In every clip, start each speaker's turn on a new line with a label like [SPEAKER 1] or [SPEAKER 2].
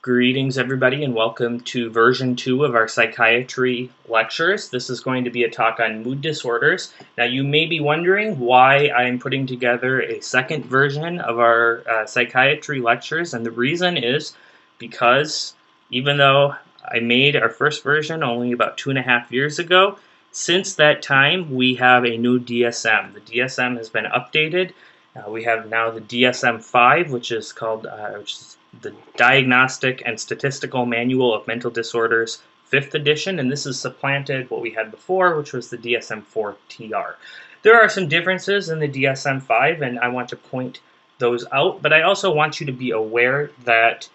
[SPEAKER 1] Greetings, everybody, and welcome to version 2 of our psychiatry lectures. This is going to be a talk on mood disorders. Now, you may be wondering why I'm putting together a second version of our psychiatry lectures, and the reason is because even though I made our first version only about 2.5 years ago, since that time we have a new DSM. The DSM has been updated. We have now the DSM-5, which is called the Diagnostic and Statistical Manual of Mental Disorders, 5th edition, and this has supplanted what we had before, which was the DSM-4 TR. There are some differences in the DSM-5, and I want to point those out, but I also want you to be aware that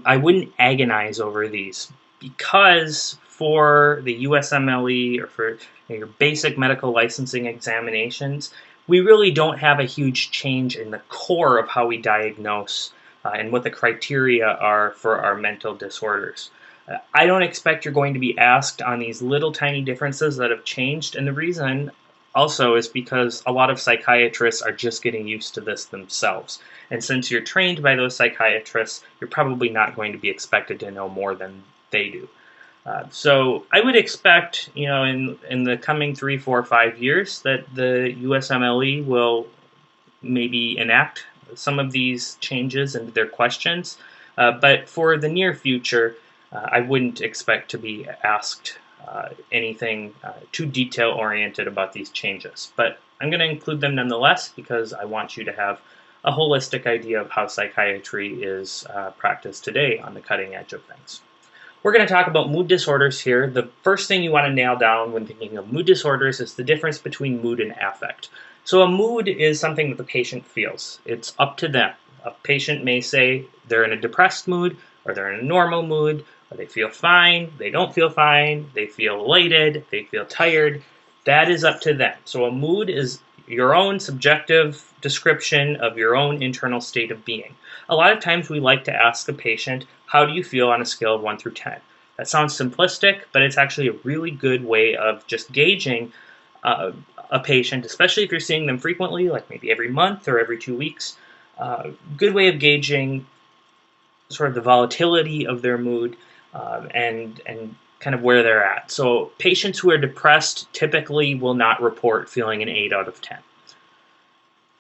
[SPEAKER 1] I wouldn't agonize over these, because for the USMLE or for your basic medical licensing examinations, we really don't have a huge change in the core of how we diagnose and what the criteria are for our mental disorders. I don't expect you're going to be asked on these little tiny differences that have changed, and the reason also is because a lot of psychiatrists are just getting used to this themselves. And since you're trained by those psychiatrists, you're probably not going to be expected to know more than they do. So I would expect, in the coming 3, 4, 5 years that the USMLE will maybe enact some of these changes into their questions. But for the near future, I wouldn't expect to be asked anything too detail-oriented about these changes. But I'm going to include them nonetheless because I want you to have a holistic idea of how psychiatry is practiced today on the cutting edge of things. We're going to talk about mood disorders here. The first thing you want to nail down when thinking of mood disorders is the difference between mood and affect. So a mood is something that the patient feels. It's up to them. A patient may say they're in a depressed mood, or they're in a normal mood, or they feel fine, they don't feel fine, they feel elated, they feel tired. That is up to them. So a mood is your own subjective description of your own internal state of being. A lot of times we like to ask a patient, how do you feel on a scale of 1 through 10? That sounds simplistic, but it's actually a really good way of just gauging a patient, especially if you're seeing them frequently, like maybe every month or every 2 weeks. Good way of gauging sort of the volatility of their mood and kind of where they're at. So patients who are depressed typically will not report feeling an 8 out of 10.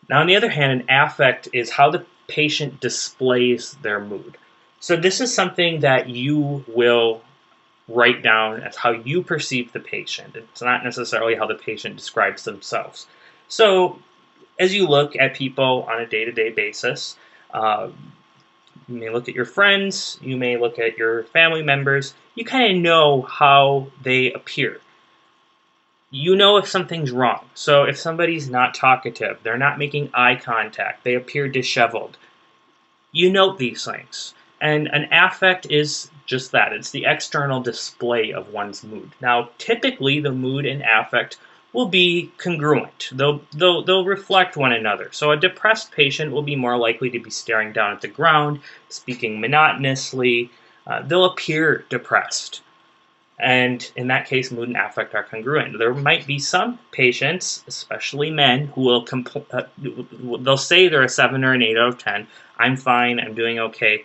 [SPEAKER 1] Now, on the other hand, an affect is how the patient displays their mood. So this is something that you will write down as how you perceive the patient. It's not necessarily how the patient describes themselves. So as you look at people on a day-to-day basis, you may look at your friends, you may look at your family members, you kind of know how they appear. You know if something's wrong. So if somebody's not talkative, they're not making eye contact, they appear disheveled, you note these things. And an affect is just that. It's the external display of one's mood. Now, typically, the mood and affect will be congruent. They'll reflect one another. So a depressed patient will be more likely to be staring down at the ground, speaking monotonously. They'll appear depressed. And in that case, mood and affect are congruent. There might be some patients, especially men, who will they'll say they're a 7 or an 8 out of 10. I'm fine, I'm doing okay.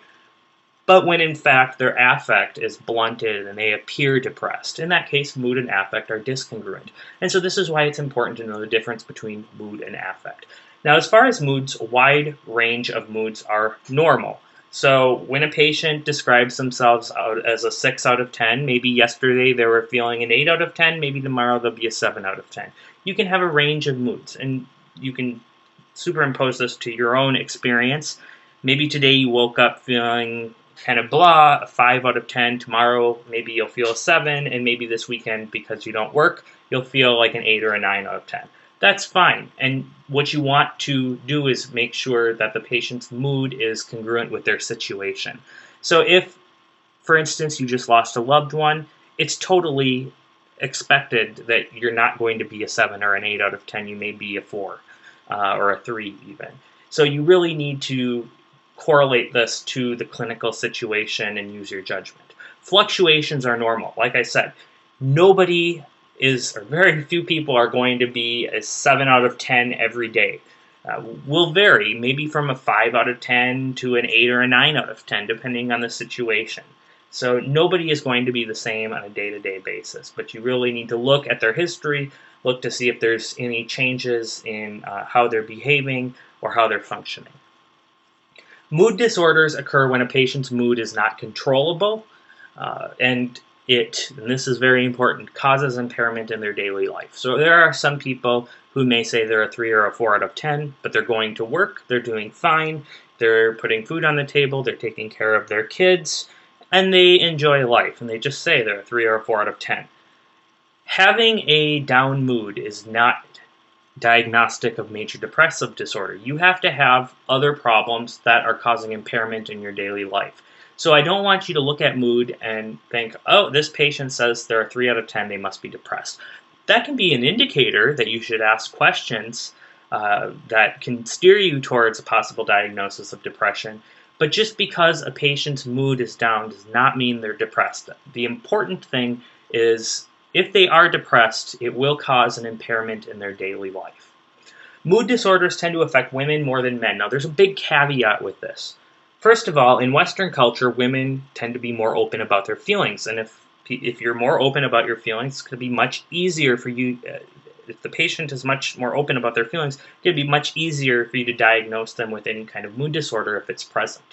[SPEAKER 1] But when in fact their affect is blunted and they appear depressed, in that case, mood and affect are discongruent. And so this is why it's important to know the difference between mood and affect. Now, as far as moods, a wide range of moods are normal. So when a patient describes themselves as a 6 out of 10, maybe yesterday they were feeling an 8 out of 10, maybe tomorrow they'll be a 7 out of 10. You can have a range of moods, and you can superimpose this to your own experience. Maybe today you woke up feeling kind of blah, a 5 out of 10. Tomorrow, maybe you'll feel a 7, and maybe this weekend, because you don't work, you'll feel like an 8 or a 9 out of 10. That's fine. And what you want to do is make sure that the patient's mood is congruent with their situation. So if, for instance, you just lost a loved one, it's totally expected that you're not going to be a 7 or an 8 out of 10. You may be a 4 or a 3 even. So you really need to correlate this to the clinical situation and use your judgment. Fluctuations are normal. Like I said, very few people are going to be a 7 out of 10 every day. will vary, maybe from a 5 out of 10 to an 8 or a 9 out of 10, depending on the situation. So nobody is going to be the same on a day-to-day basis, but you really need to look at their history, look to see if there's any changes in how they're behaving or how they're functioning. Mood disorders occur when a patient's mood is not controllable, and this is very important, causes impairment in their daily life. So there are some people who may say they're a 3 or a 4 out of 10, but they're going to work, they're doing fine, they're putting food on the table, they're taking care of their kids, and they enjoy life, and they just say they're a 3 or a 4 out of 10. Having a down mood is not diagnostic of major depressive disorder. You have to have other problems that are causing impairment in your daily life. So I don't want you to look at mood and think, oh, this patient says they're a 3 out of 10, they must be depressed. That can be an indicator that you should ask questions that can steer you towards a possible diagnosis of depression. But just because a patient's mood is down does not mean they're depressed. The important thing is, if they are depressed, it will cause an impairment in their daily life. Mood disorders tend to affect women more than men. Now, there's a big caveat with this. First of all, in Western culture, women tend to be more open about their feelings. And if you're more open about your feelings, it's going to be much easier for you. If the patient is much more open about their feelings, it's going to be much easier for you to diagnose them with any kind of mood disorder if it's present.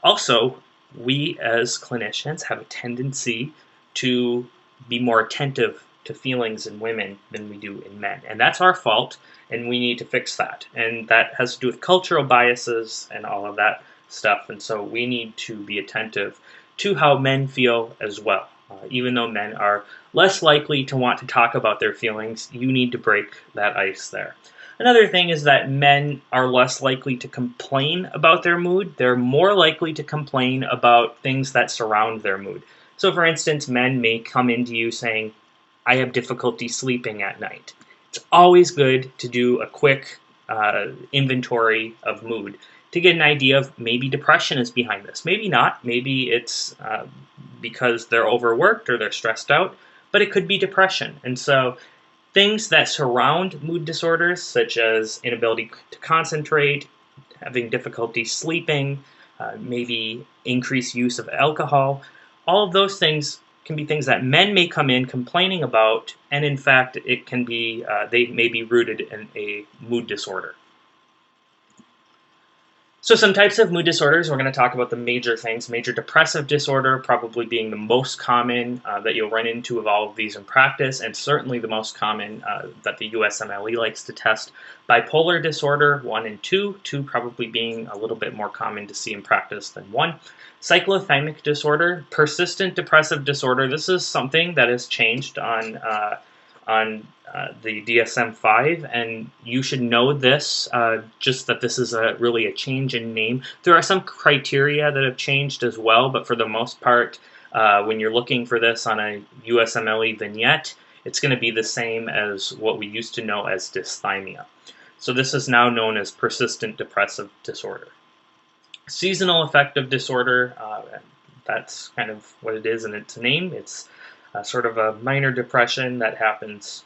[SPEAKER 1] Also, we as clinicians have a tendency to be more attentive to feelings in women than we do in men. And that's our fault, and we need to fix that. And that has to do with cultural biases and all of that stuff. And so we need to be attentive to how men feel as well. Even though men are less likely to want to talk about their feelings, you need to break that ice there. Another thing is that men are less likely to complain about their mood. They're more likely to complain about things that surround their mood. So, for instance, men may come into you saying, I have difficulty sleeping at night. It's always good to do a quick inventory of mood to get an idea of maybe depression is behind this. Maybe not. Maybe it's because they're overworked or they're stressed out, but it could be depression. And so things that surround mood disorders, such as inability to concentrate, having difficulty sleeping, maybe increased use of alcohol, all of those things can be things that men may come in complaining about, and in fact, it can be they may be rooted in a mood disorder. So some types of mood disorders, we're going to talk about the major things. Major depressive disorder probably being the most common that you'll run into of all of these in practice, and certainly the most common that the USMLE likes to test. Bipolar disorder, 1 and 2, 2 probably being a little bit more common to see in practice than 1. Cyclothymic disorder, persistent depressive disorder. This is something that has changed on the DSM-5, and you should know this, just that this is really a change in name. There are some criteria that have changed as well, but for the most part, when you're looking for this on a USMLE vignette, it's going to be the same as what we used to know as dysthymia. So this is now known as persistent depressive disorder. Seasonal affective disorder, that's kind of what it is in its name. It's sort of a minor depression that happens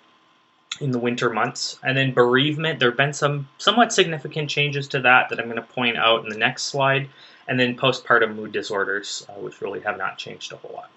[SPEAKER 1] in the winter months. And then bereavement, there have been some somewhat significant changes to that I'm going to point out in the next slide. And then postpartum mood disorders, which really have not changed a whole lot.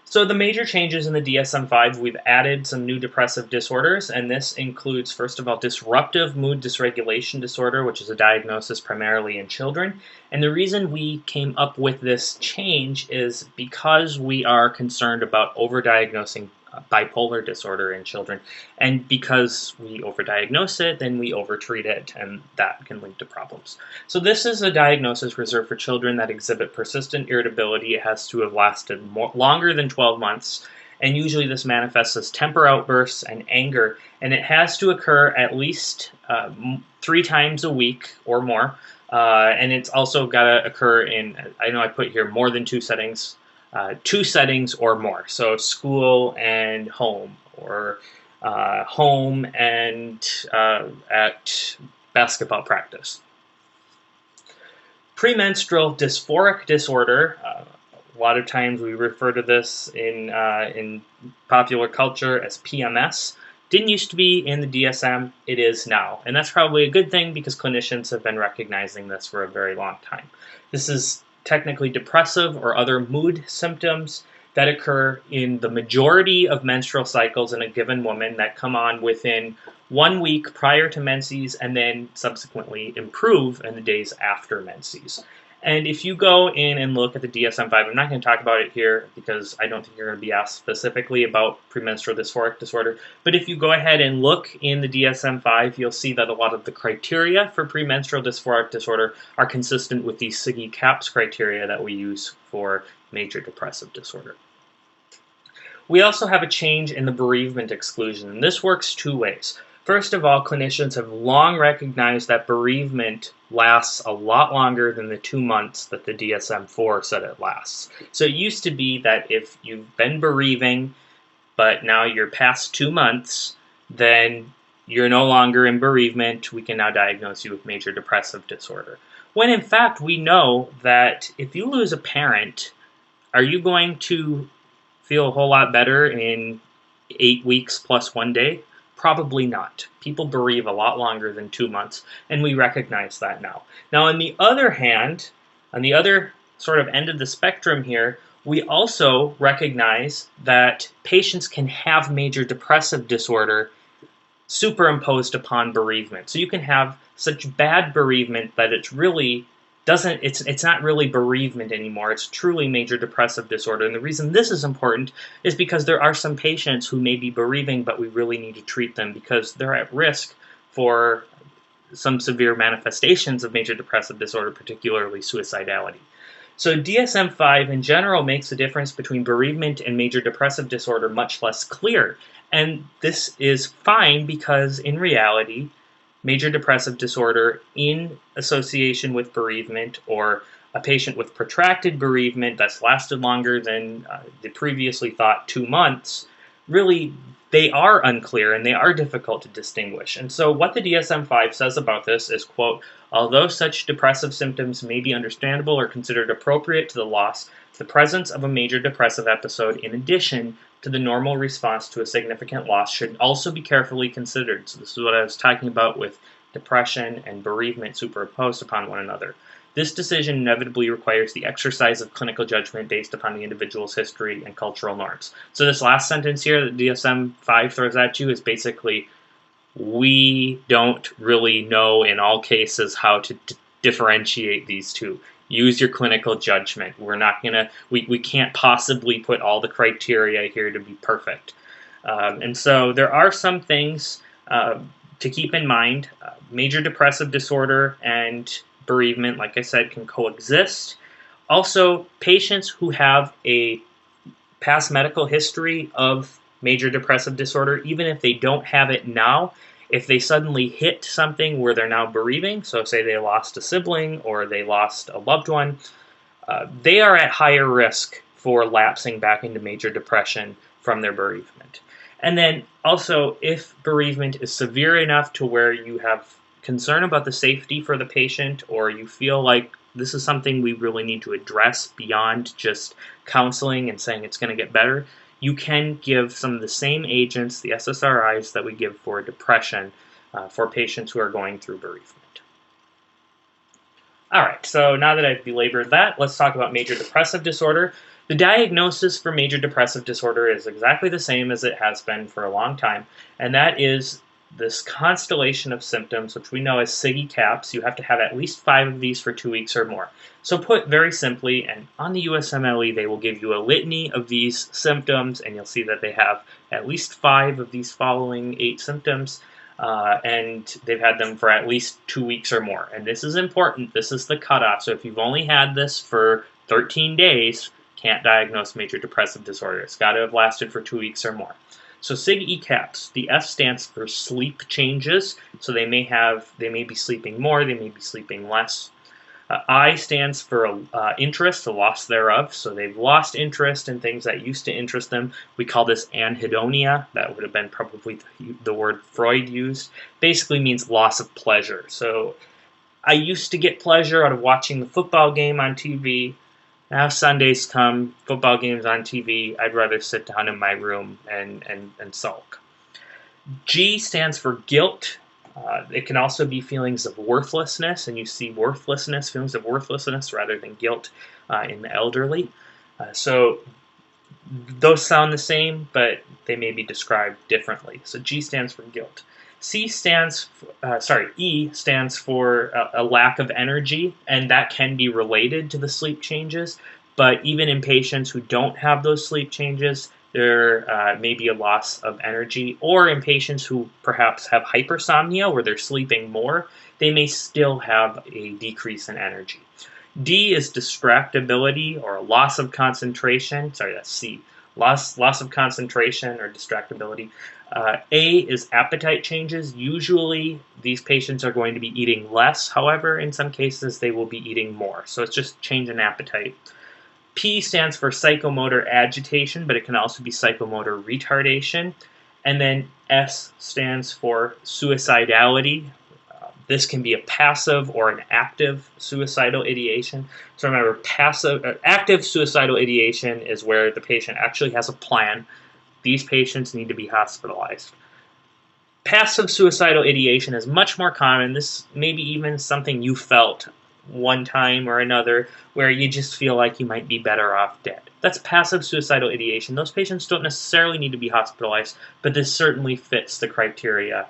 [SPEAKER 1] So the major changes in the DSM-5, we've added some new depressive disorders, and this includes, first of all, disruptive mood dysregulation disorder, which is a diagnosis primarily in children. And the reason we came up with this change is because we are concerned about overdiagnosing bipolar disorder in children, and because we overdiagnose it, then we overtreat it, and that can lead to problems. So this is a diagnosis reserved for children that exhibit persistent irritability. It has to have lasted longer than 12 months, and usually this manifests as temper outbursts and anger, and it has to occur at least 3 times a week or more, and it's also got to occur in, I know I put here more than 2 settings, 2 settings or more. So school and home, or home and at basketball practice. Premenstrual dysphoric disorder. A lot of times we refer to this in popular culture as PMS. Didn't used to be in the DSM, it is now. And that's probably a good thing because clinicians have been recognizing this for a very long time. This is technically depressive or other mood symptoms that occur in the majority of menstrual cycles in a given woman that come on within 1 week prior to menses and then subsequently improve in the days after menses. And if you go in and look at the DSM-5, I'm not going to talk about it here because I don't think you're going to be asked specifically about premenstrual dysphoric disorder, but if you go ahead and look in the DSM-5, you'll see that a lot of the criteria for premenstrual dysphoric disorder are consistent with the SIGI CAPS criteria that we use for major depressive disorder. We also have a change in the bereavement exclusion, and this works two ways. First of all, clinicians have long recognized that bereavement lasts a lot longer than the 2 months that the DSM-4 said it lasts. So it used to be that if you've been bereaving, but now you're past 2 months, then you're no longer in bereavement. We can now diagnose you with major depressive disorder. When in fact, we know that if you lose a parent, are you going to feel a whole lot better in 8 weeks plus 1 day? Probably not. People bereave a lot longer than 2 months, and we recognize that now. Now, on the other hand, on the other sort of end of the spectrum here, we also recognize that patients can have major depressive disorder superimposed upon bereavement. So you can have such bad bereavement that it's not really bereavement anymore. It's truly major depressive disorder. And the reason this is important is because there are some patients who may be bereaving, but we really need to treat them because they're at risk for some severe manifestations of major depressive disorder, particularly suicidality. So DSM-5 in general makes the difference between bereavement and major depressive disorder much less clear. And this is fine because in reality, major depressive disorder in association with bereavement or a patient with protracted bereavement that's lasted longer than the previously thought 2 months, really they are unclear and they are difficult to distinguish. And so what the DSM-5 says about this is, quote, although such depressive symptoms may be understandable or considered appropriate to the loss, the presence of a major depressive episode in addition to the normal response to a significant loss should also be carefully considered. So this is what I was talking about with depression and bereavement superimposed upon one another. This decision inevitably requires the exercise of clinical judgment based upon the individual's history and cultural norms. So this last sentence here that DSM-5 throws at you is basically, we don't really know in all cases how to differentiate these two. Use your clinical judgment. We can't possibly put all the criteria here to be perfect. And so there are some things to keep in mind. Major depressive disorder and bereavement, like I said, can coexist. Also, patients who have a past medical history of major depressive disorder, even if they don't have it now, if they suddenly hit something where they're now bereaving, so say they lost a sibling or they lost a loved one, they are at higher risk for lapsing back into major depression from their bereavement. And then also, if bereavement is severe enough to where you have concern about the safety for the patient, or you feel like this is something we really need to address beyond just counseling and saying it's going to get better, you can give some of the same agents, the SSRIs, that we give for depression for patients who are going through bereavement. All right, so now that I've belabored that, let's talk about major depressive disorder. The diagnosis for major depressive disorder is exactly the same as it has been for a long time, and that is this constellation of symptoms, which we know as SIGI CAPS. You have to have at least 5 of these for 2 weeks or more. So put very simply, and on the USMLE, they will give you a litany of these symptoms, and you'll see that they have at least 5 of these following 8 symptoms, and they've had them for at least 2 weeks or more. And this is important. This is the cutoff. So if you've only had this for 13 days, can't diagnose major depressive disorder. It's got to have lasted for 2 weeks or more. So SIGI CAPS, the S stands for sleep changes. So they may be sleeping more, they may be sleeping less. I stands for interest, the loss thereof. So they've lost interest in things that used to interest them. We call this anhedonia. That would have been probably the word Freud used. Basically means loss of pleasure. So I used to get pleasure out of watching the football game on TV. Now Sundays come, football games on TV, I'd rather sit down in my room and sulk. G stands for guilt. It can also be feelings of worthlessness, and you see worthlessness, feelings of worthlessness rather than guilt in the elderly. So those sound the same, but they may be described differently. So G stands for guilt. E stands for a lack of energy, and that can be related to the sleep changes. But even in patients who don't have those sleep changes, there may be a loss of energy. Or in patients who perhaps have hypersomnia, where they're sleeping more, they may still have a decrease in energy. D is distractibility or a loss of concentration. Sorry, that's C. Loss of concentration or distractibility. A is appetite changes. Usually, these patients are going to be eating less. However, in some cases, they will be eating more. So it's just change in appetite. P stands for psychomotor agitation, but it can also be psychomotor retardation. And then S stands for suicidality. This can be a passive or an active suicidal ideation. So remember, active suicidal ideation is where the patient actually has a plan. These patients need to be hospitalized. Passive suicidal ideation is much more common. This may be even something you felt one time or another where you just feel like you might be better off dead. That's passive suicidal ideation. Those patients don't necessarily need to be hospitalized, but this certainly fits the criteria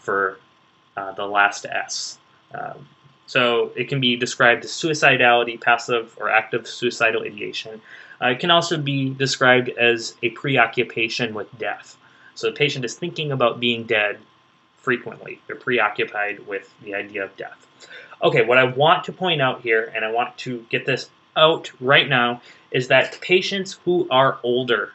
[SPEAKER 1] for the last S. So it can be described as suicidality, passive or active suicidal ideation. It can also be described as a preoccupation with death. So the patient is thinking about being dead frequently. They're preoccupied with the idea of death. Okay, what I want to point out here, and I want to get this out right now, is that patients who are older,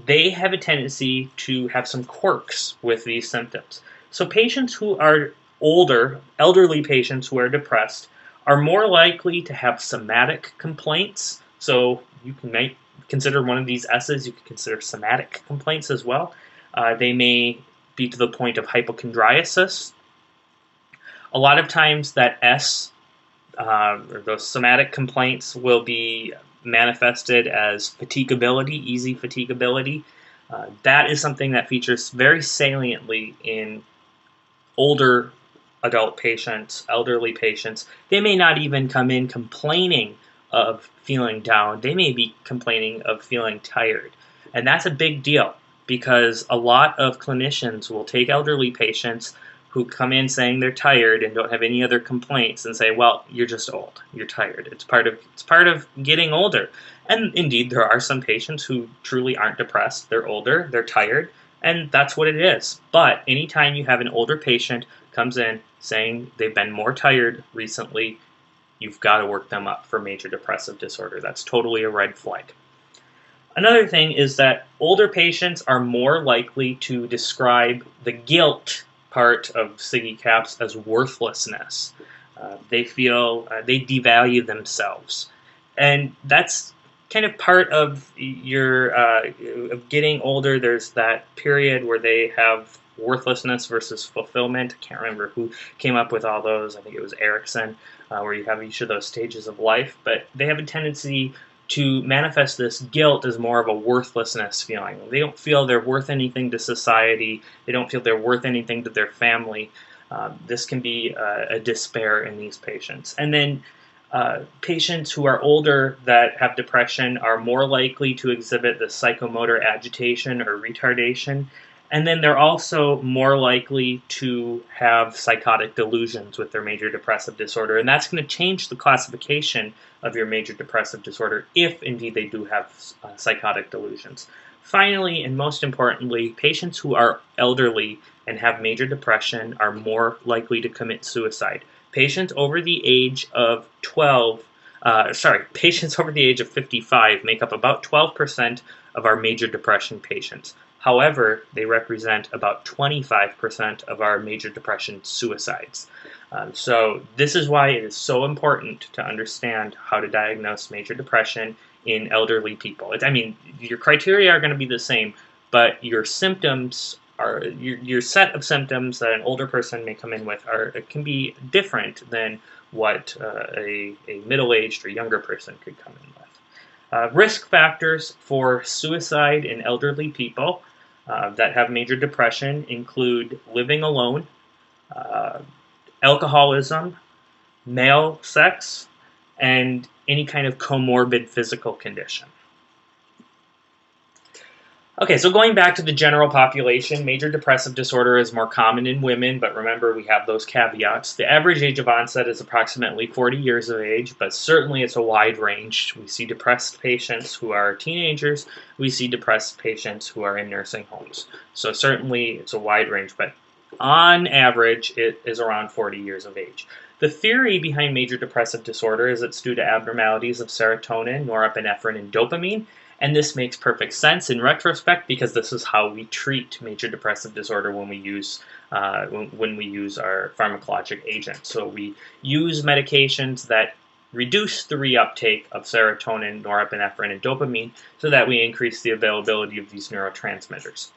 [SPEAKER 1] they have a tendency to have some quirks with these symptoms. So patients who are older, elderly patients who are depressed, are more likely to have somatic complaints. So you might consider one of these S's, you could consider somatic complaints as well. They may be to the point of hypochondriasis. A lot of times that S, or those somatic complaints, will be manifested as fatigability, easy fatigability. That is something that features very saliently in older adult patients, elderly patients. They may not even come in complaining of feeling down. They may be complaining of feeling tired. And that's a big deal because a lot of clinicians will take elderly patients who come in saying they're tired and don't have any other complaints and say, well, you're just old. You're tired. It's part of getting older. And indeed, there are some patients who truly aren't depressed. They're older, they're tired, and that's what it is. But anytime you have an older patient comes in saying they've been more tired recently, you've got to work them up for major depressive disorder. That's totally a red flag. Another thing is that older patients are more likely to describe the guilt part of SIGI CAPS as worthlessness. They feel they devalue themselves. And that's kind of part of your of getting older. There's that period where they have worthlessness versus fulfillment. I can't remember who came up with all those. I think it was Erickson, where you have each of those stages of life. But they have a tendency to manifest this guilt as more of a worthlessness feeling. They don't feel they're worth anything to society. They don't feel they're worth anything to their family. This can be a despair in these patients. And then patients who are older that have depression are more likely to exhibit the psychomotor agitation or retardation. And then they're also more likely to have psychotic delusions with their major depressive disorder. And that's going to change the classification of your major depressive disorder if indeed they do have psychotic delusions. Finally, and most importantly, patients who are elderly and have major depression are more likely to commit suicide. Patients over the age of patients over the age of 55 make up about 12% of our major depression patients. However, they represent about 25% of our major depression suicides. So this is why it is so important to understand how to diagnose major depression in elderly people. I mean, your criteria are going to be the same, but your symptoms are your set of symptoms that an older person may come in with can be different than what a middle-aged or younger person could come in with. Risk factors for suicide in elderly people. that have major depression include living alone, uh, alcoholism, male sex, and any kind of comorbid physical condition. Okay, so going back to the general population, major depressive disorder is more common in women, but remember we have those caveats. The average age of onset is approximately 40 years of age, but certainly it's a wide range. We see depressed patients who are teenagers, we see depressed patients who are in nursing homes. So certainly it's a wide range, but on average it is around 40 years of age. The theory behind major depressive disorder is it's due to abnormalities of serotonin, norepinephrine, and dopamine. And this makes perfect sense in retrospect because this is how we treat major depressive disorder when we use when we use our pharmacologic agents. So we use medications that reduce the reuptake of serotonin, norepinephrine, and dopamine so that we increase the availability of these neurotransmitters.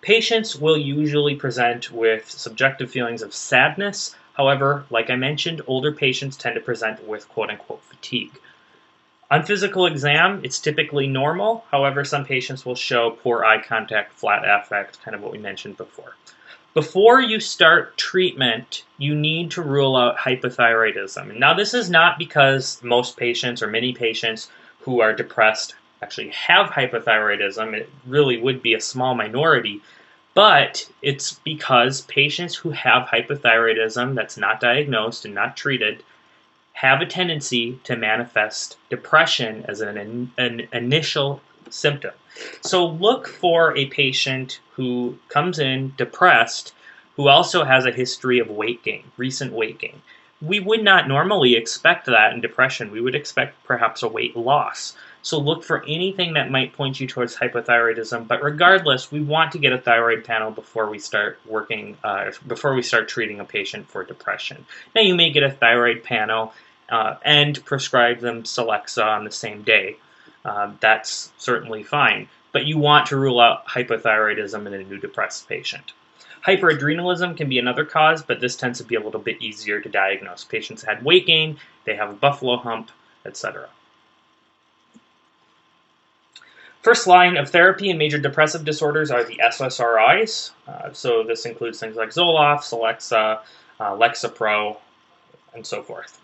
[SPEAKER 1] Patients will usually present with subjective feelings of sadness. However, like I mentioned, older patients tend to present with quote-unquote fatigue. On physical exam, it's typically normal. However, some patients will show poor eye contact, flat affect, kind of what we mentioned before. Before you start treatment, you need to rule out hypothyroidism. Now, this is not because most patients or many patients who are depressed actually have hypothyroidism. It really would be a small minority. But it's because patients who have hypothyroidism that's not diagnosed and not treated have a tendency to manifest depression as an initial symptom. So look for a patient who comes in depressed who also has a history of weight gain, recent weight gain. We would not normally expect that in depression. We would expect perhaps a weight loss. So look for anything that might point you towards hypothyroidism. But regardless, we want to get a thyroid panel before we start before we start treating a patient for depression. Now you may get a thyroid panel and prescribe them Celexa on the same day. That's certainly fine. But you want to rule out hypothyroidism in a new depressed patient. Hyperadrenalism can be another cause, but this tends to be a little bit easier to diagnose. Patients had weight gain, they have a buffalo hump, etc. First line of therapy in major depressive disorders are the SSRIs. So this includes things like Zoloft, Celexa, Lexapro, and so forth.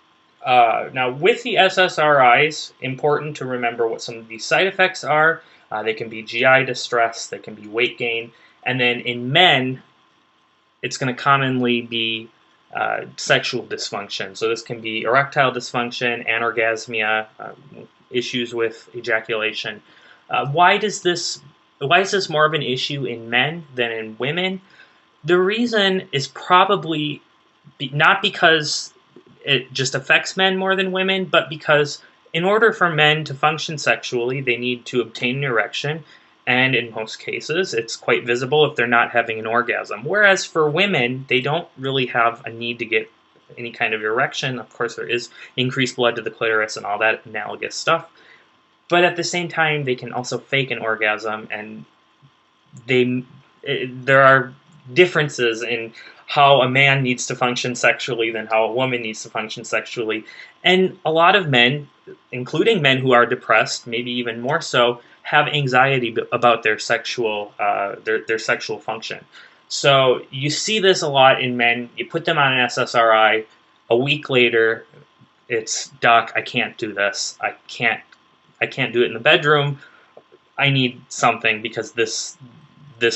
[SPEAKER 1] Now, with the SSRIs, important to remember what some of these side effects are. They can be GI distress, they can be weight gain, and then in men, it's going to commonly be sexual dysfunction. So this can be erectile dysfunction, anorgasmia, issues with ejaculation. Why is this more of an issue in men than in women? The reason is probably not because it just affects men more than women, but because in order for men to function sexually, they need to obtain an erection, and in most cases, it's quite visible if they're not having an orgasm. Whereas for women, they don't really have a need to get any kind of erection. Of course, there is increased blood to the clitoris and all that analogous stuff. But at the same time, they can also fake an orgasm, and there are differences in how a man needs to function sexually than how a woman needs to function sexually. And a lot of men, including men who are depressed, maybe even more so, have anxiety about their sexual function. So you see this a lot in men. You put them on an SSRI, a week later, it's, "Doc, I can't do this. I can't do it in the bedroom. I need something because this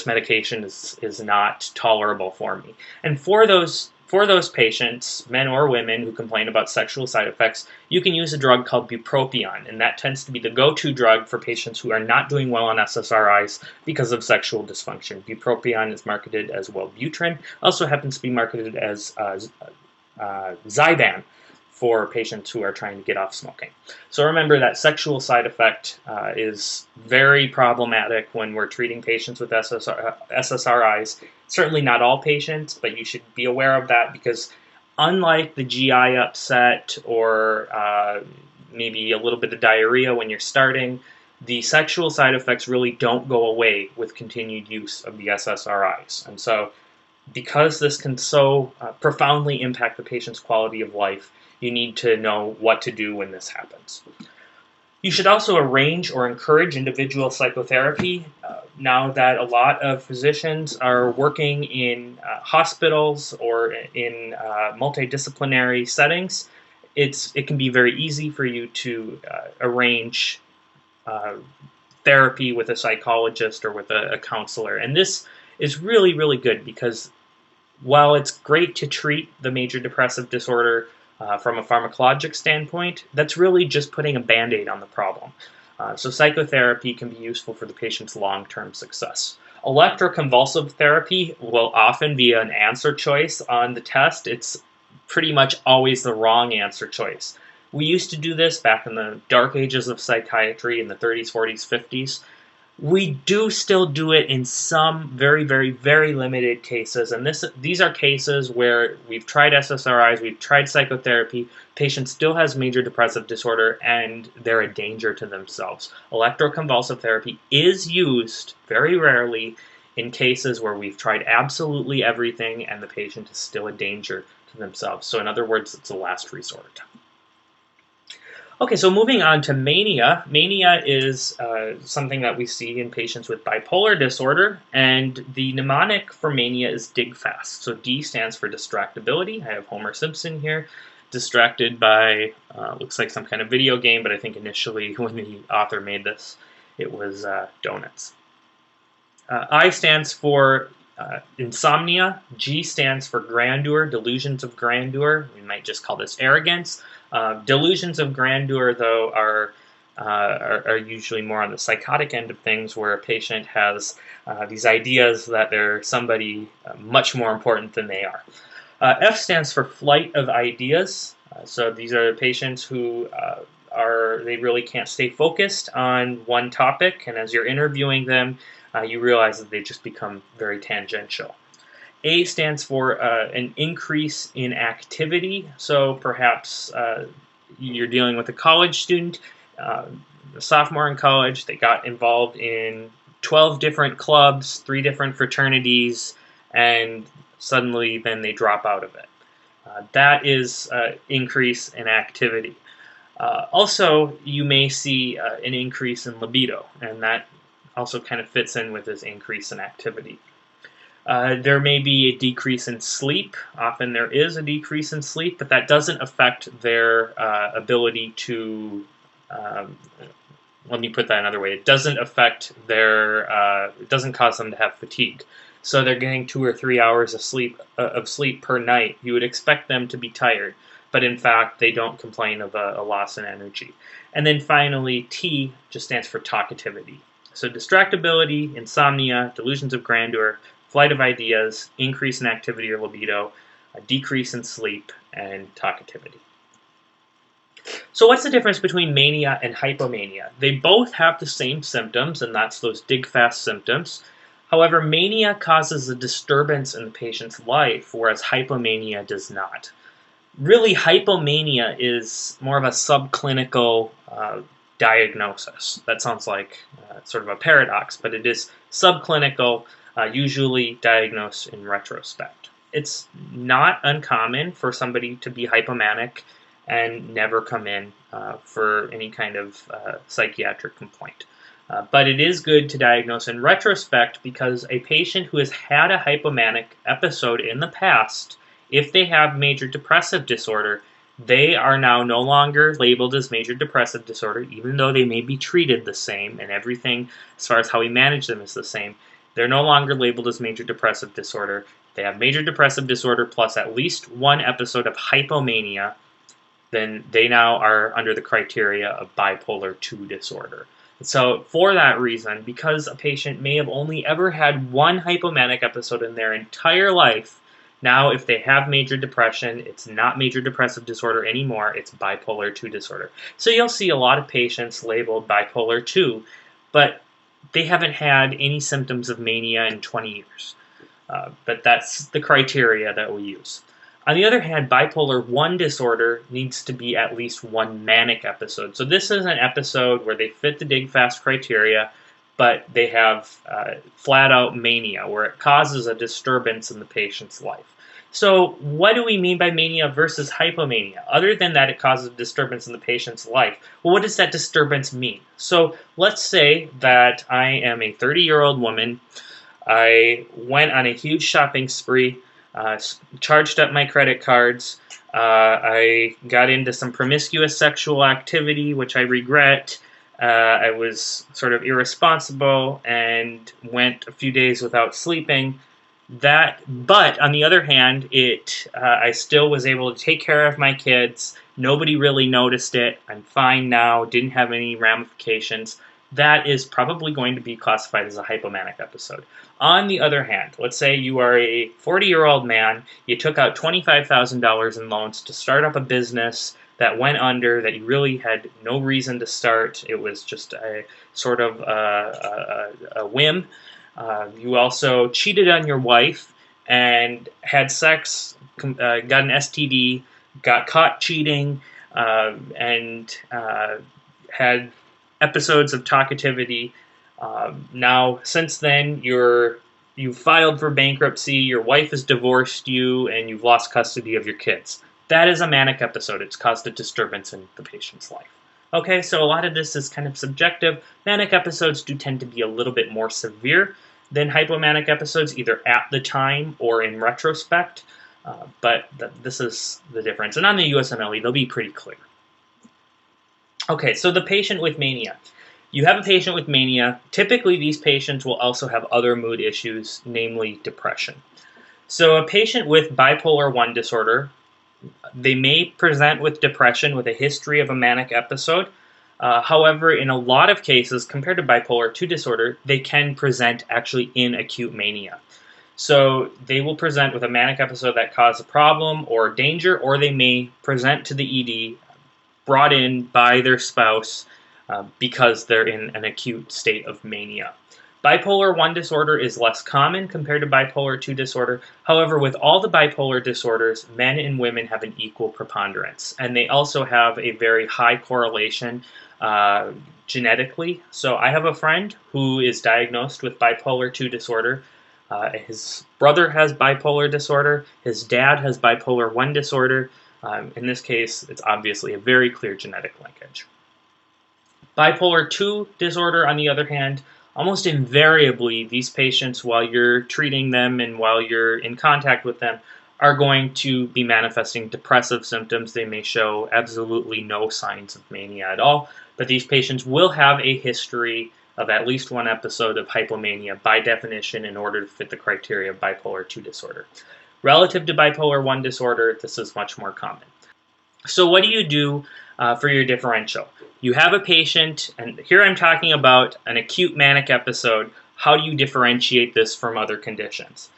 [SPEAKER 1] medication is not tolerable for me." And for those patients, men or women who complain about sexual side effects, you can use a drug called bupropion, and that tends to be the go-to drug for patients who are not doing well on SSRIs because of sexual dysfunction. Bupropion is marketed as Wellbutrin, also happens to be marketed as Zyban for patients who are trying to get off smoking. So remember that sexual side effect is very problematic when we're treating patients with SSRIs. Certainly not all patients, but you should be aware of that because unlike the GI upset or maybe a little bit of diarrhea when you're starting, the sexual side effects really don't go away with continued use of the SSRIs. And so because this can so profoundly impact the patient's quality of life, you need to know what to do when this happens. You should also arrange or encourage individual psychotherapy. now that a lot of physicians are working in hospitals or in multidisciplinary settings, it can be very easy for you to arrange uh, therapy with a psychologist or with a counselor. And this is really, really good because while it's great to treat the major depressive disorder from a pharmacologic standpoint, that's really just putting a band-aid on the problem. So psychotherapy can be useful for the patient's long-term success. Electroconvulsive therapy will often be an answer choice on the test. It's pretty much always the wrong answer choice. We used to do this back in the dark ages of psychiatry in the 30s, 40s, 50s. We do still do it in some very, very, very limited cases, and these are cases where we've tried SSRIs, we've tried psychotherapy, patient still has major depressive disorder, and they're a danger to themselves. Electroconvulsive therapy is used very rarely in cases where we've tried absolutely everything and the patient is still a danger to themselves. So in other words, it's a last resort. Okay, so moving on to mania. Mania is something that we see in patients with bipolar disorder, and the mnemonic for mania is dig fast. So D stands for distractibility. I have Homer Simpson here, distracted by, looks like some kind of video game, but I think initially when the author made this, it was donuts. I stands for insomnia. G stands for grandeur, delusions of grandeur. We might just call this arrogance. Delusions of grandeur, though, are usually more on the psychotic end of things, where a patient has these ideas that they're somebody much more important than they are. F stands for flight of ideas. So these are patients who they really can't stay focused on one topic, and as you're interviewing them, you realize that they just become very tangential. A stands for an increase in activity. So perhaps you're dealing with a college student, a sophomore in college. They got involved in 12 different clubs, 3 different fraternities, and suddenly then they drop out of it. That is increase in activity. Also, you may see an increase in libido, and that also kind of fits in with this increase in activity. There may be a decrease in sleep. Often there is a decrease in sleep, but that doesn't affect their ability to, let me put that another way, it doesn't affect their, it doesn't cause them to have fatigue. So they're getting 2 or 3 hours of sleep per night. You would expect them to be tired, but in fact they don't complain of a loss in energy. And then finally, T just stands for talkativity. So distractibility, insomnia, delusions of grandeur, flight of ideas, increase in activity or libido, a decrease in sleep, and talkativity. So what's the difference between mania and hypomania? They both have the same symptoms, and that's those dig fast symptoms. However, mania causes a disturbance in the patient's life, whereas hypomania does not. Really, hypomania is more of a subclinical diagnosis. That sounds like sort of a paradox, but it is subclinical, usually diagnosed in retrospect. It's not uncommon for somebody to be hypomanic and never come in for any kind of psychiatric complaint. But it is good to diagnose in retrospect, because a patient who has had a hypomanic episode in the past, if they have major depressive disorder, they are now no longer labeled as major depressive disorder, even though they may be treated the same and everything as far as how we manage them is the same. They're no longer labeled as major depressive disorder. They have major depressive disorder plus at least one episode of hypomania, then they now are under the criteria of bipolar II disorder. So for that reason, because a patient may have only ever had one hypomanic episode in their entire life, now if they have major depression, it's not major depressive disorder anymore, it's bipolar II disorder. So you'll see a lot of patients labeled bipolar II, but they haven't had any symptoms of mania in 20 years. But that's the criteria that we use. On the other hand, bipolar I disorder needs to be at least one manic episode. So this is an episode where they fit the dig fast criteria, but they have flat out mania, where it causes a disturbance in the patient's life. So what do we mean by mania versus hypomania? Other than that it causes disturbance in the patient's life, well, what does that disturbance mean? So let's say that I am a 30-year-old woman. I went on a huge shopping spree, charged up my credit cards. I got into some promiscuous sexual activity, which I regret. I was sort of irresponsible and went a few days without sleeping. But on the other hand, I still was able to take care of my kids. Nobody really noticed it. I'm fine now. Didn't have any ramifications. That is probably going to be classified as a hypomanic episode. On the other hand, let's say you are a 40-year-old man, you took out $25,000 in loans to start up a business that went under, that you really had no reason to start. It was just a sort of a whim. You also cheated on your wife and had sex, got an STD, got caught cheating, and had episodes of talkativity. Now, since then, you've filed for bankruptcy, your wife has divorced you, and you've lost custody of your kids. That is a manic episode. It's caused a disturbance in the patient's life. Okay, so a lot of this is kind of subjective. Manic episodes do tend to be a little bit more severe than hypomanic episodes, either at the time or in retrospect. But this is the difference. And on the USMLE, they'll be pretty clear. Okay, so the patient with mania. You have a patient with mania. Typically, these patients will also have other mood issues, namely depression. So a patient with bipolar 1 disorder, they may present with depression with a history of a manic episode. However, in a lot of cases, compared to bipolar 2 disorder, they can present actually in acute mania. So they will present with a manic episode that caused a problem or danger, or they may present to the ED brought in by their spouse because they're in an acute state of mania. Bipolar 1 disorder is less common compared to bipolar 2 disorder. However, with all the bipolar disorders, men and women have an equal preponderance, and they also have a very high correlation genetically. So I have a friend who is diagnosed with bipolar 2 disorder. His brother has bipolar disorder. His dad has bipolar 1 disorder. In this case, it's obviously a very clear genetic linkage. Bipolar 2 disorder, on the other hand, almost invariably, these patients, while you're treating them and while you're in contact with them, are going to be manifesting depressive symptoms. They may show absolutely no signs of mania at all, but these patients will have a history of at least one episode of hypomania by definition in order to fit the criteria of bipolar 2 disorder. Relative to bipolar 1 disorder, this is much more common. So what do you do for your differential? You have a patient, and here I'm talking about an acute manic episode. How do you differentiate this from other conditions?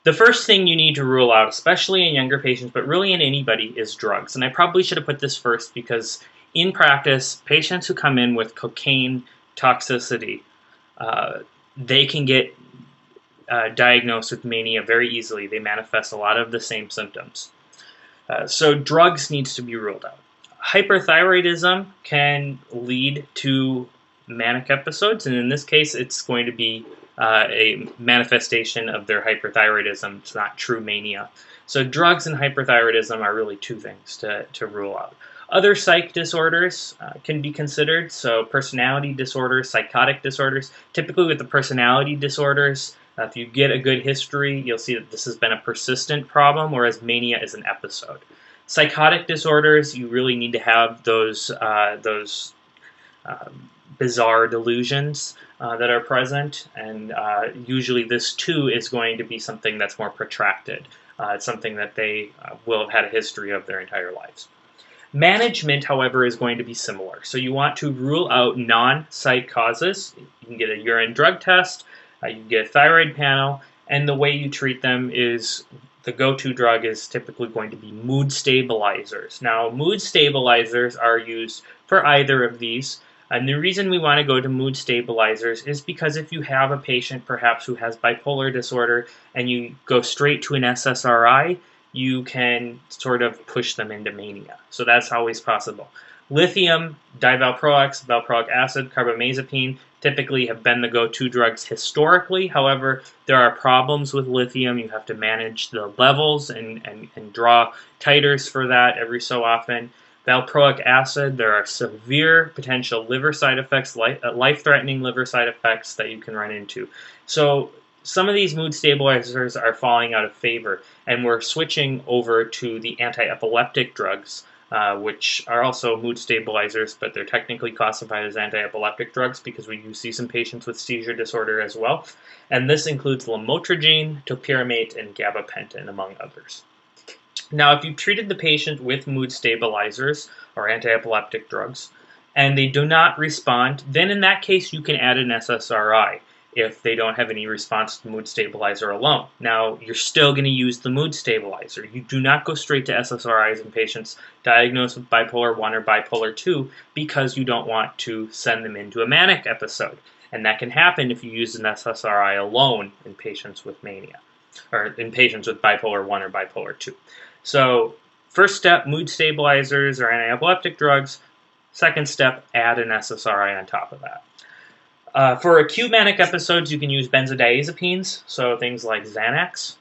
[SPEAKER 1] The first thing you need to rule out, especially in younger patients, but really in anybody, is drugs. And I probably should have put this first because in practice, patients who come in with cocaine toxicity, they can get diagnosed with mania very easily. They manifest a lot of the same symptoms. So drugs needs to be ruled out. Hyperthyroidism can lead to manic episodes, and in this case, it's going to be a manifestation of their hyperthyroidism. It's not true mania. So drugs and hyperthyroidism are really two things to rule out. Other psych disorders can be considered, so personality disorders, psychotic disorders. Typically with the personality disorders, if you get a good history, you'll see that this has been a persistent problem, whereas mania is an episode. Psychotic disorders, you really need to have those bizarre delusions that are present, and usually this too is going to be something that's more protracted. It's something that they will have had a history of their entire lives. Management, however, is going to be similar. So you want to rule out non-psych causes. You can get a urine drug test, you can get a thyroid panel, and the way you treat them is the go-to drug is typically going to be mood stabilizers. Now, mood stabilizers are used for either of these. And the reason we want to go to mood stabilizers is because if you have a patient perhaps who has bipolar disorder and you go straight to an SSRI, you can sort of push them into mania. So that's always possible. Lithium, divalproex, valproic acid, carbamazepine, typically have been the go-to drugs historically. However, there are problems with lithium. You have to manage the levels and draw titers for that every so often. Valproic acid, there are severe potential liver side effects, life-threatening liver side effects that you can run into. So some of these mood stabilizers are falling out of favor, and we're switching over to the anti-epileptic drugs, which are also mood stabilizers, but they're technically classified as anti-epileptic drugs because we use these in patients with seizure disorder as well. And this includes lamotrigine, topiramate, and gabapentin, among others. Now, if you've treated the patient with mood stabilizers or anti-epileptic drugs, and they do not respond, then in that case you can add an SSRI if they don't have any response to the mood stabilizer alone. Now, you're still going to use the mood stabilizer. You do not go straight to SSRIs in patients diagnosed with bipolar 1 or bipolar 2 because you don't want to send them into a manic episode. And that can happen if you use an SSRI alone in patients with mania, or in patients with bipolar 1 or bipolar 2. So, first step, mood stabilizers or anti-epileptic drugs. Second step, add an SSRI on top of that. For acute manic episodes, you can use benzodiazepines, so things like Xanax,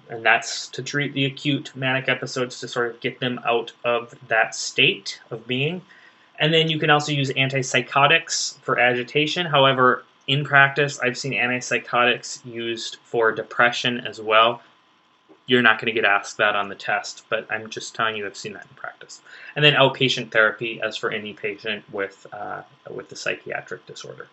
[SPEAKER 1] and that's to treat the acute manic episodes to sort of get them out of that state of being. And then you can also use antipsychotics for agitation. However, in practice, I've seen antipsychotics used for depression as well. You're not going to get asked that on the test, but I'm just telling you I've seen that in practice. And then outpatient therapy as for any patient with the psychiatric disorder.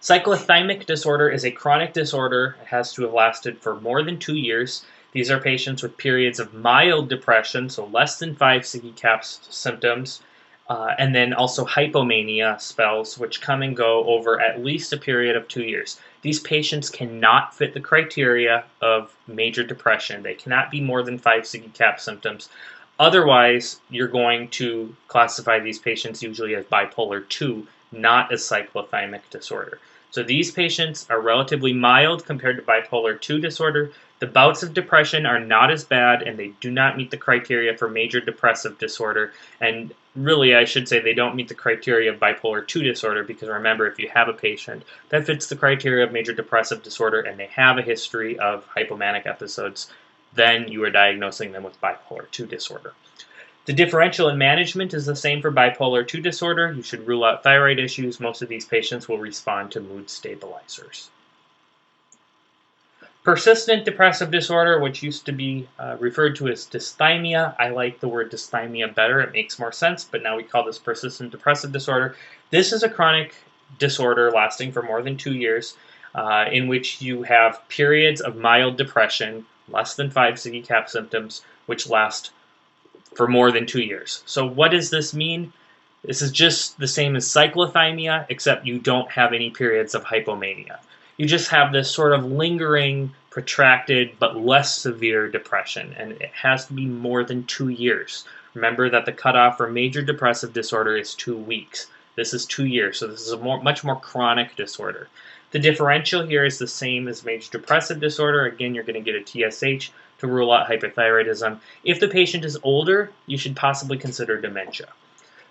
[SPEAKER 1] Cyclothymic disorder is a chronic disorder. It has to have lasted for more than 2 years. These are patients with periods of mild depression, so less than 5 CAPS symptoms, and then also hypomania spells, which come and go over at least a period of 2 years. These patients cannot fit the criteria of major depression. They cannot be more than 5 CAPS symptoms. Otherwise, you're going to classify these patients usually as bipolar 2, not as cyclothymic disorder. So these patients are relatively mild compared to bipolar 2 disorder. The bouts of depression are not as bad, and they do not meet the criteria for major depressive disorder. And really, I should say they don't meet the criteria of bipolar 2 disorder, because remember, if you have a patient that fits the criteria of major depressive disorder and they have a history of hypomanic episodes, then you are diagnosing them with bipolar 2 disorder. The differential in management is the same for bipolar 2 disorder. You should rule out thyroid issues. Most of these patients will respond to mood stabilizers. Persistent depressive disorder, which used to be referred to as dysthymia. I like the word dysthymia better. It makes more sense, but now we call this persistent depressive disorder. This is a chronic disorder lasting for more than 2 years, in which you have periods of mild depression, less than 5 CAPS symptoms, which last for more than 2 years. So what does this mean? This is just the same as cyclothymia, except you don't have any periods of hypomania. You just have this sort of lingering, protracted, but less severe depression, and it has to be more than 2 years. Remember that the cutoff for major depressive disorder is 2 weeks. This is 2 years, so this is a much more chronic disorder. The differential here is the same as major depressive disorder. Again, you're going to get a TSH to rule out hypothyroidism. If the patient is older, you should possibly consider dementia.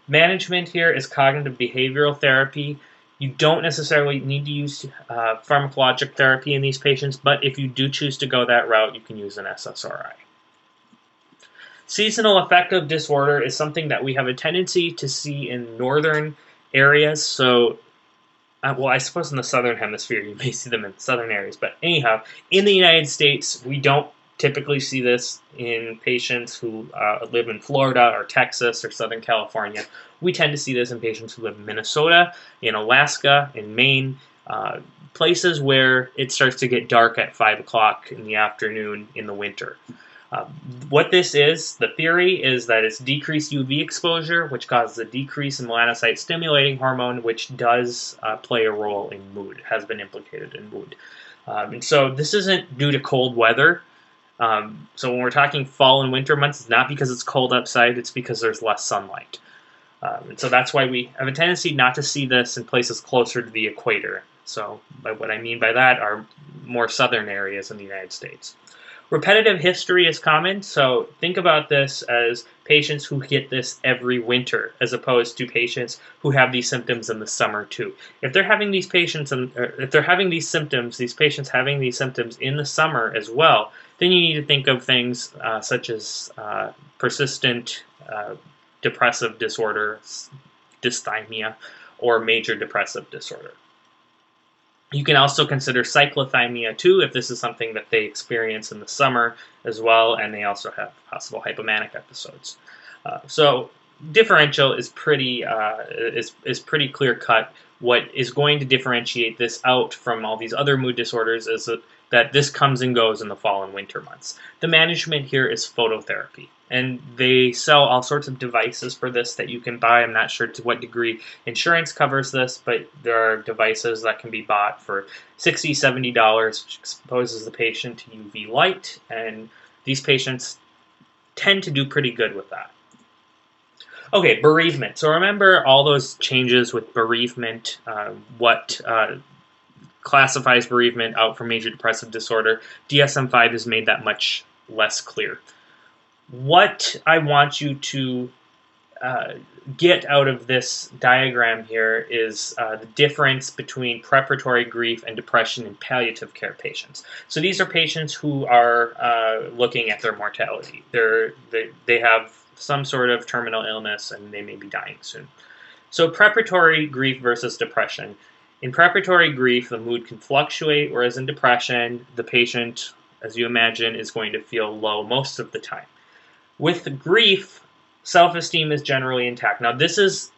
[SPEAKER 1] Management here is cognitive behavioral therapy. You don't necessarily need to use pharmacologic therapy in these patients, but if you do choose to go that route, you can use an SSRI. Seasonal affective disorder is something that we have a tendency to see in northern areas. So, well, I suppose in the southern hemisphere you may see them in southern areas, but anyhow, in the United States, we don't typically see this in patients who live in Florida or Texas or Southern California. We tend to see this in patients who live in Minnesota, in Alaska, in Maine, places where it starts to get dark at 5 o'clock in the afternoon in the winter. What this is, the theory is that it's decreased UV exposure, which causes a decrease in melanocyte-stimulating hormone, which does play a role in mood, has been implicated in mood. And so this isn't due to cold weather. So when we're talking fall and winter months, it's not because it's cold outside, it's because there's less sunlight. And so that's why we have a tendency not to see this in places closer to the equator. So what I mean by that are more southern areas in the United States. Repetitive history is common, so think about this as patients who get this every winter, as opposed to patients who have these symptoms in the summer too. If they're having these if they're having these symptoms, these patients having these symptoms in the summer as well, then you need to think of things such as persistent depressive disorder, dysthymia, or major depressive disorder. You can also consider cyclothymia too, if this is something that they experience in the summer as well, and they also have possible hypomanic episodes. So differential is pretty clear cut. What is going to differentiate this out from all these other mood disorders is that this comes and goes in the fall and winter months. The management here is phototherapy, and they sell all sorts of devices for this that you can buy. I'm not sure to what degree insurance covers this, but there are devices that can be bought for $60, $70, which exposes the patient to UV light, and these patients tend to do pretty good with that. Okay, bereavement. So remember all those changes with bereavement, what classifies bereavement out from major depressive disorder. DSM-5 has made that much less clear. What I want you to get out of this diagram here is the difference between preparatory grief and depression in palliative care patients. So these are patients who are looking at their mortality. They have some sort of terminal illness and they may be dying soon. So preparatory grief versus depression. In preparatory grief, the mood can fluctuate, whereas in depression, the patient, as you imagine, is going to feel low most of the time. With grief, self-esteem is generally intact. Now, this is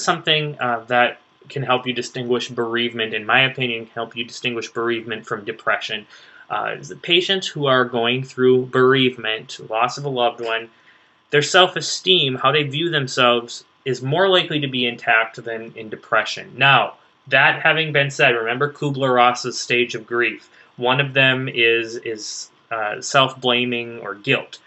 [SPEAKER 1] something that can help you distinguish bereavement, in my opinion, help you distinguish bereavement from depression. The patients who are going through bereavement, loss of a loved one, their self-esteem, how they view themselves, is more likely to be intact than in depression. Now, that having been said, remember Kubler-Ross's stage of grief. One of them is self-blaming or guilt.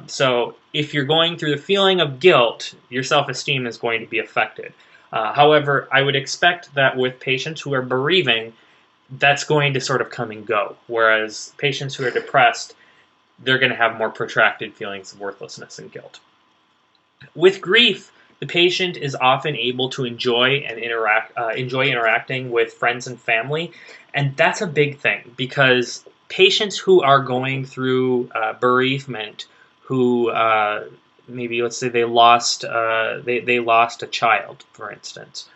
[SPEAKER 1] So if you're going through the feeling of guilt, your self-esteem is going to be affected. However, I would expect that with patients who are bereaving, that's going to sort of come and go. Whereas patients who are depressed, they're going to have more protracted feelings of worthlessness and guilt. With grief, the patient is often able to enjoy interacting with friends and family, and that's a big thing because patients who are going through bereavement, who maybe let's say they lost a child, for instance,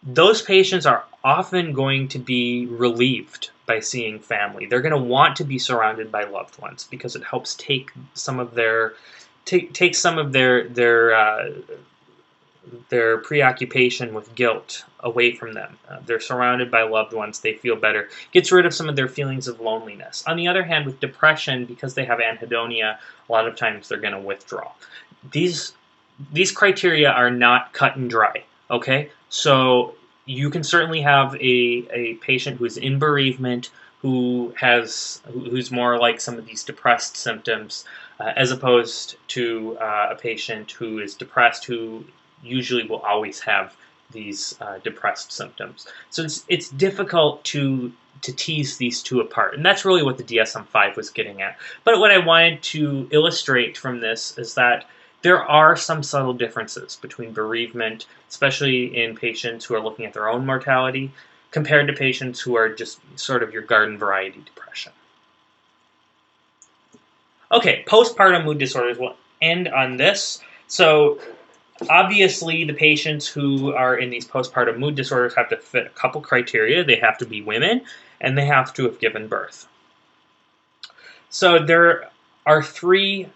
[SPEAKER 1] those patients are often going to be relieved by seeing family. They're going to want to be surrounded by loved ones because it helps take some of their preoccupation with guilt away from them. They're surrounded by loved ones. They feel better. Gets rid of some of their feelings of loneliness. On the other hand, with depression, because they have anhedonia, a lot of times they're going to withdraw. These criteria are not cut and dry, okay? So you can certainly have a patient who is in bereavement who's more like some of these depressed symptoms as opposed to a patient who is depressed who usually will always have these depressed symptoms. So it's difficult to tease these two apart, and that's really what the DSM-5 was getting at. But what I wanted to illustrate from this is that there are some subtle differences between bereavement, especially in patients who are looking at their own mortality, compared to patients who are just sort of your garden variety depression. Okay, postpartum mood disorders. We'll end on this. So obviously, the patients who are in these postpartum mood disorders have to fit a couple criteria. They have to be women, and they have to have given birth. So there are three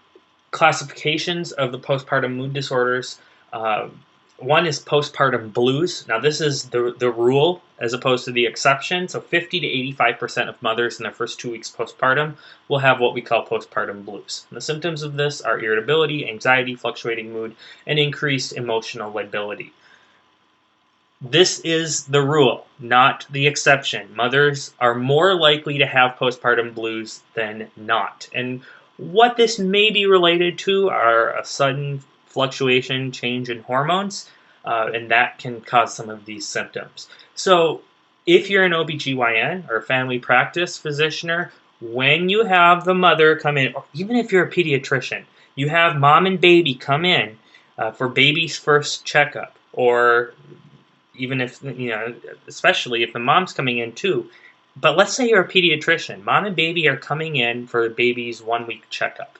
[SPEAKER 1] classifications of the postpartum mood disorders. One is postpartum blues. Now, this is the rule as opposed to the exception. So 50 to 85% of mothers in their first 2 weeks postpartum will have what we call postpartum blues. And the symptoms of this are irritability, anxiety, fluctuating mood, and increased emotional lability. This is the rule, not the exception. Mothers are more likely to have postpartum blues than not. And what this may be related to are a sudden fluctuation, change in hormones, and that can cause some of these symptoms. So if you're an OBGYN or a family practice physician, when you have the mother come in, or even if you're a pediatrician, you have mom and baby come in for baby's first checkup, or even if, especially if the mom's coming in too. But let's say you're a pediatrician. Mom and baby are coming in for the baby's 1 week checkup.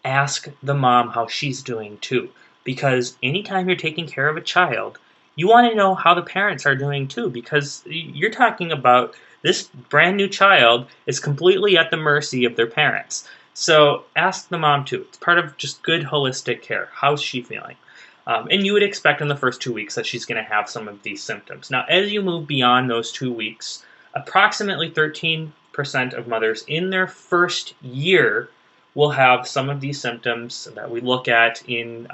[SPEAKER 1] Ask the mom how she's doing too. Because anytime you're taking care of a child, you want to know how the parents are doing too. Because you're talking about this brand new child is completely at the mercy of their parents. So ask the mom too. It's part of just good holistic care. How's she feeling? And you would expect in the first 2 weeks that she's going to have some of these symptoms. Now, as you move beyond those 2 weeks, approximately 13% of mothers in their first year will have some of these symptoms that we look at in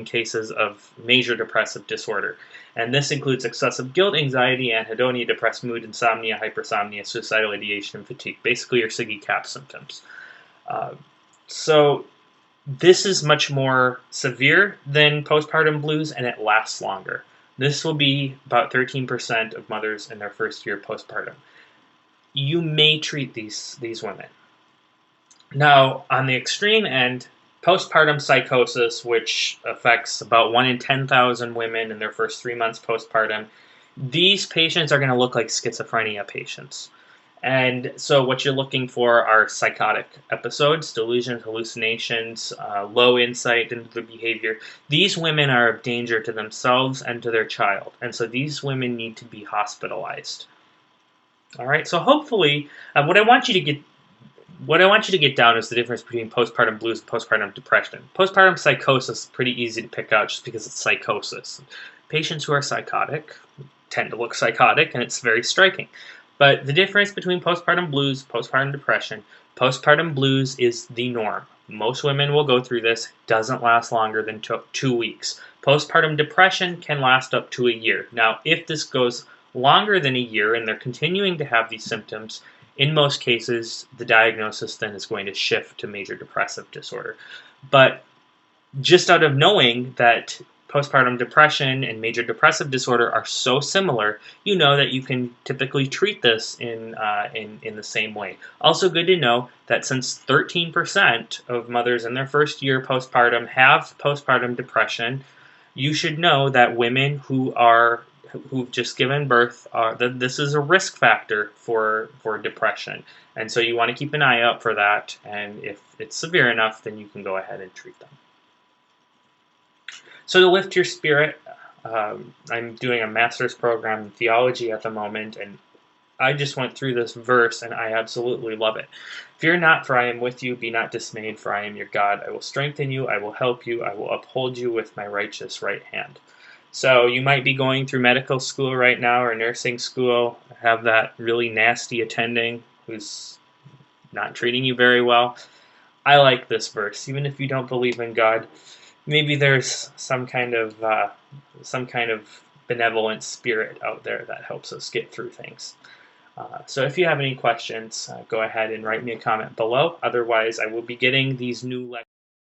[SPEAKER 1] cases of major depressive disorder. And this includes excessive guilt, anxiety, anhedonia, depressed mood, insomnia, hypersomnia, suicidal ideation, and fatigue. Basically, your Siggy Cap symptoms. So this is much more severe than postpartum blues, and it lasts longer. This will be about 13% of mothers in their first year postpartum. You may treat these women. Now, on the extreme end, postpartum psychosis, which affects about 1 in 10,000 women in their first 3 months postpartum, these patients are going to look like schizophrenia patients. And so what you're looking for are psychotic episodes, delusions, hallucinations, low insight into the behavior. These women are of danger to themselves and to their child. And so these women need to be hospitalized. All right, so hopefully what I want you to get down is the difference between postpartum blues and postpartum depression. Postpartum psychosis is pretty easy to pick out just because it's psychosis. Patients who are psychotic tend to look psychotic, and it's very striking. But the difference between postpartum blues, postpartum depression, postpartum blues is the norm. Most women will go through this. Doesn't last longer than 2 weeks. Postpartum depression can last up to a year. Now, if this goes longer than a year and they're continuing to have these symptoms, in most cases, the diagnosis then is going to shift to major depressive disorder. But just out of knowing that postpartum depression and major depressive disorder are so similar, you know that you can typically treat this in the same way. Also good to know that since 13% of mothers in their first year postpartum have postpartum depression, you should know that women who've just given birth, that this is a risk factor for depression. And so you want to keep an eye out for that, and if it's severe enough, then you can go ahead and treat them. So to lift your spirit, I'm doing a master's program in theology at the moment, and I just went through this verse, and I absolutely love it. Fear not, for I am with you. Be not dismayed, for I am your God. I will strengthen you. I will help you. I will uphold you with my righteous right hand. So you might be going through medical school right now or nursing school, have that really nasty attending who's not treating you very well. I like this verse, even if you don't believe in God. Maybe there's some kind of benevolent spirit out there that helps us get through things. So if you have any questions, go ahead and write me a comment below. Otherwise, I will be getting these new lectures.